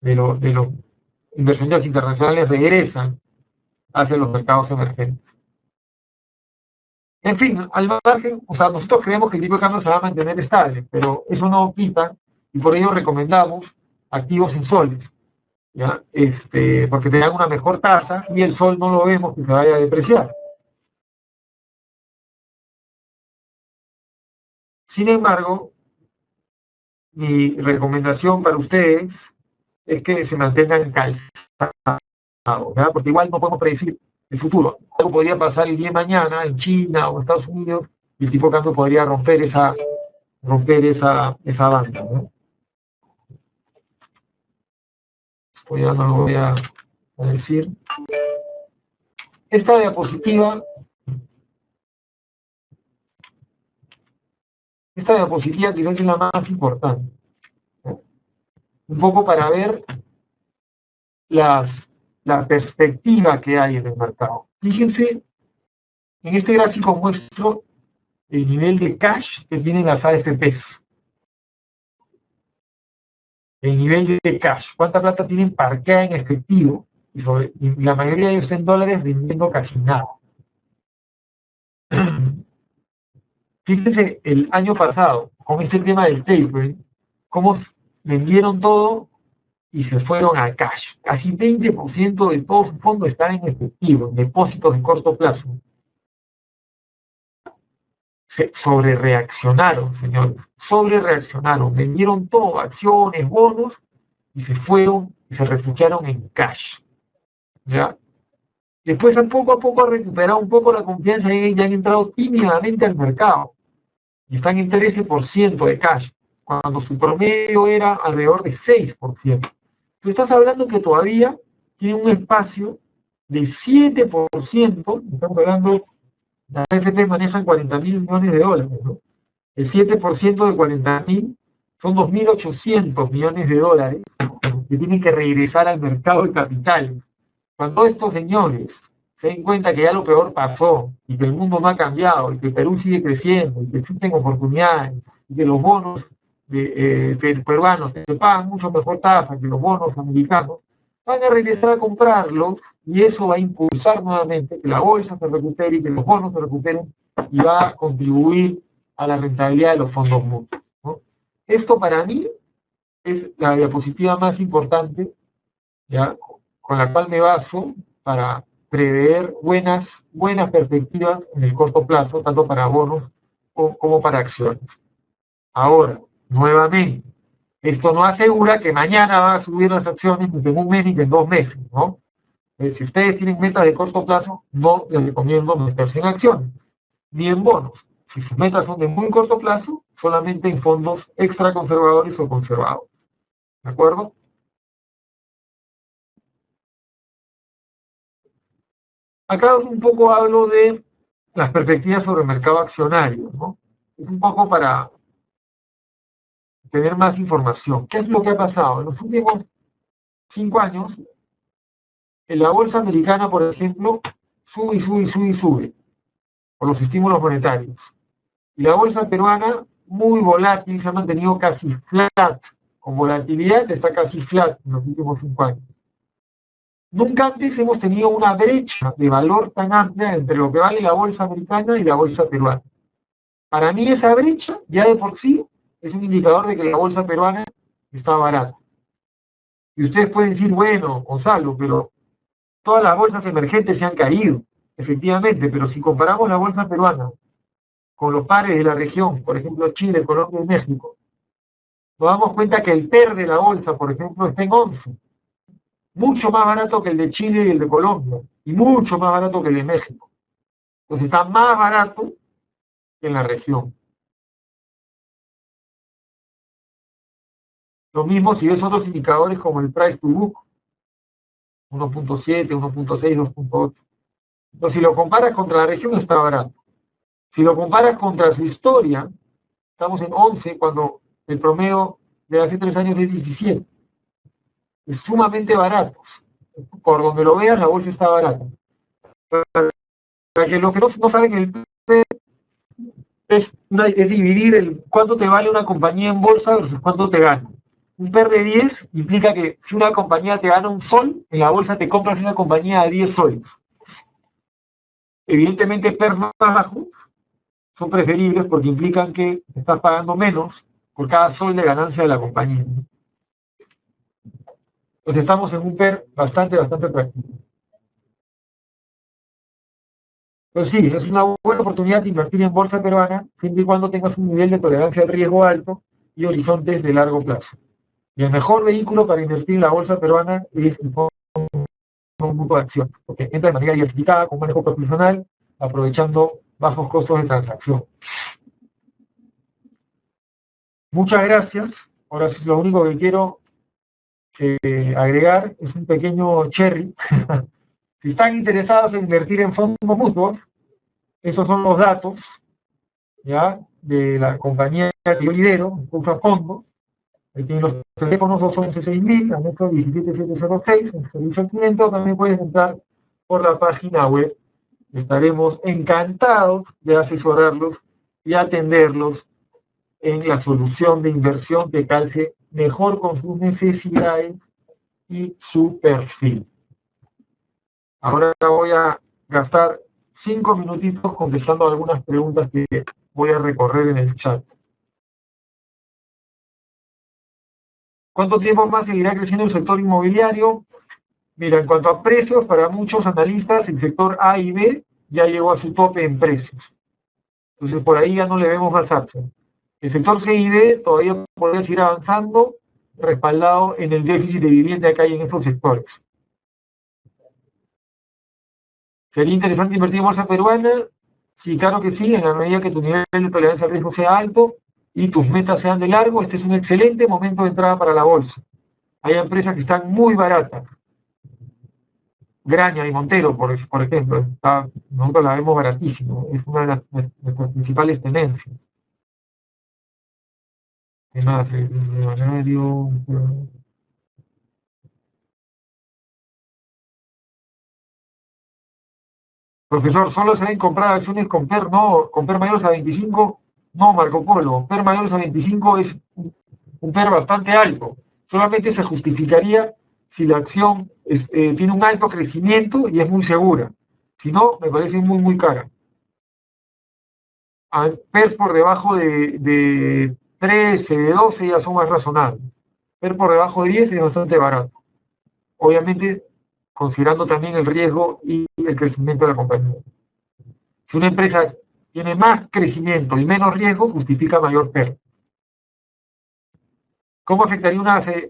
De los inversionistas internacionales regresan hacia los mercados emergentes. En fin, al margen, o sea, nosotros creemos que el tipo de cambio se va a mantener estable, pero eso no quita, y por ello recomendamos activos en soles, ¿ya? Porque te dan una mejor tasa y el sol no lo vemos que se vaya a depreciar. Sin embargo, mi recomendación para ustedes es que se mantengan calzados, ¿ya? Porque igual no podemos predecir el futuro. Algo podría pasar el día de mañana en China o en Estados Unidos y el tipo de cambio podría romper esa banda, ¿no? Esto ya no lo voy a decir. Esta diapositiva, quizás es la más importante, ¿no? Un poco para ver las, la perspectiva que hay en el mercado. Fíjense, en este gráfico muestro el nivel de cash que tienen las AFPs. El nivel de cash, cuánta plata tienen parqueada en efectivo, y la mayoría de ellos en dólares rindiendo casi nada. Fíjense el año pasado, con este tema del tapering, cómo vendieron todo y se fueron a cash. Casi 20% de todo su fondo está en efectivo, en depósitos de corto plazo. Se sobrereaccionaron, señores, sobrereaccionaron, vendieron todo, acciones, bonos, y se fueron y se refugiaron en cash, ¿ya? Después poco a poco han recuperado un poco la confianza y ya han entrado tímidamente al mercado y están en 13% de cash, cuando su promedio era alrededor de 6%. Tú estás hablando que todavía tiene un espacio de 7%, estamos hablando, las AFP manejan 40.000 millones de dólares, ¿no? El 7% de 40.000 son 2.800 millones de dólares que tienen que regresar al mercado de capitales. Cuando estos señores se den cuenta que ya lo peor pasó y que el mundo no ha cambiado y que Perú sigue creciendo y que existen oportunidades y que los bonos peruanos se pagan mucho mejor tasa que los bonos americanos, van a regresar a comprarlos y eso va a impulsar nuevamente que la bolsa se recupere y que los bonos se recuperen y va a contribuir a la rentabilidad de los fondos mutuos, ¿no? Esto para mí es la diapositiva más importante, ¿ya?, con la cual me baso para prever buenas perspectivas en el corto plazo, tanto para bonos como para acciones. Ahora, nuevamente, esto no asegura que mañana van a subir las acciones ni que en un mes ni que en 2 meses, ¿no? Si ustedes tienen metas de corto plazo, no les recomiendo meterse en acciones, ni en bonos. Si sus metas son de muy corto plazo, solamente en fondos extra conservadores o conservados. ¿De acuerdo? Acá un poco hablo de las perspectivas sobre el mercado accionario, ¿no? Es un poco para tener más información. ¿Qué es lo que ha pasado? En los últimos 5 años, en la bolsa americana, por ejemplo, sube y sube y sube y sube por los estímulos monetarios. Y la bolsa peruana muy volátil, se ha mantenido casi flat, con volatilidad está casi flat en los últimos 5 años. Nunca antes hemos tenido una brecha de valor tan amplia entre lo que vale la bolsa americana y la bolsa peruana. Para mí esa brecha, ya de por sí, es un indicador de que la bolsa peruana está barata. Y ustedes pueden decir, bueno, Gonzalo, pero todas las bolsas emergentes se han caído, efectivamente, pero si comparamos la bolsa peruana con los pares de la región, por ejemplo Chile, Colombia y México, nos damos cuenta que el PER de la bolsa, por ejemplo, está en 11, mucho más barato que el de Chile y el de Colombia, y mucho más barato que el de México. Entonces está más barato que en la región. Lo mismo si ves otros indicadores como el price to book, 1.7, 1.6, 2.8. Entonces, si lo comparas contra la región, está barato. Si lo comparas contra su historia, estamos en 11 cuando el promedio de hace 3 años es 17. Es sumamente barato. Por donde lo veas, la bolsa está barata. Para que los que no saben, el PER es dividir cuánto te vale una compañía en bolsa versus cuánto te gana. Un PER de 10 implica que si una compañía te gana un sol, en la bolsa te compras una compañía a 10 soles. Evidentemente, PER más bajos son preferibles porque implican que estás pagando menos por cada sol de ganancia de la compañía. Entonces estamos en un PER bastante atractivo. Pues sí, es una buena oportunidad de invertir en bolsa peruana, siempre y cuando tengas un nivel de tolerancia al riesgo alto y horizontes de largo plazo. Y el mejor vehículo para invertir en la bolsa peruana es el fondo mutuo de acción, porque entra de manera diversificada, con manejo profesional, aprovechando bajos costos de transacción. Muchas gracias. Ahora sí, lo único que quiero agregar es un pequeño cherry. Si están interesados en invertir en fondos mutuos, esos son los datos, ¿ya?, de la compañía que yo lidero, Usa Fondo. Ahí tienen los teléfonos 211-6000, anexo 17706, en servicio al cliente, o también puedes entrar por la página web. Estaremos encantados de asesorarlos y atenderlos en la solución de inversión que calce mejor con sus necesidades y su perfil. Ahora voy a gastar 5 minutitos contestando algunas preguntas que voy a recorrer en el chat. ¿Cuánto tiempo más seguirá creciendo el sector inmobiliario? Mira, en cuanto a precios, para muchos analistas, el sector A y B ya llegó a su tope en precios. Entonces, por ahí ya no le vemos más upside. El sector C y D todavía podría seguir avanzando, respaldado en el déficit de vivienda que hay en estos sectores. ¿Sería interesante invertir en bolsa peruana? Sí, claro que sí, en la medida que tu nivel de tolerancia al riesgo sea alto y tus metas sean de largo, este es un excelente momento de entrada para la bolsa. Hay empresas que están muy baratas. Graña y Montero, por ejemplo, nosotros la vemos baratísimo, es una de nuestras principales tendencias. ¿Qué más? Profesor, solo se deben comprar acciones con PER, no, con PER mayores a 25, no, Marco Polo, PER mayores a 25 es un PER bastante alto, solamente se justificaría si la acción tiene un alto crecimiento y es muy segura, si no, me parece muy cara. PER por debajo de 13, de 12 ya son más razonables, PER por debajo de 10 es bastante barato, obviamente considerando también el riesgo y el crecimiento de la compañía. Si una empresa tiene más crecimiento y menos riesgo, justifica mayor PER. ¿Cómo afectaría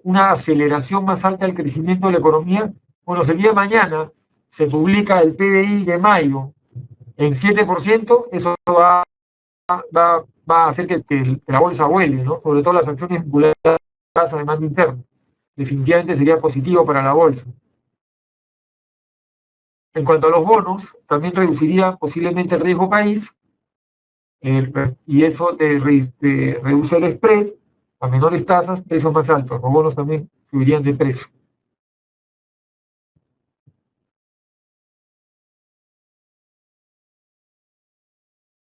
una aceleración más alta del crecimiento de la economía? Bueno, si el día de mañana se publica el PBI de mayo en 7%, eso va a hacer que la bolsa vuele, ¿no? Sobre todo las acciones vinculadas a demanda interna. Definitivamente sería positivo para la bolsa. En cuanto a los bonos, también reduciría posiblemente el riesgo país, y eso te reduce el spread a menores tasas, precios más altos. Los bonos también subirían de precio.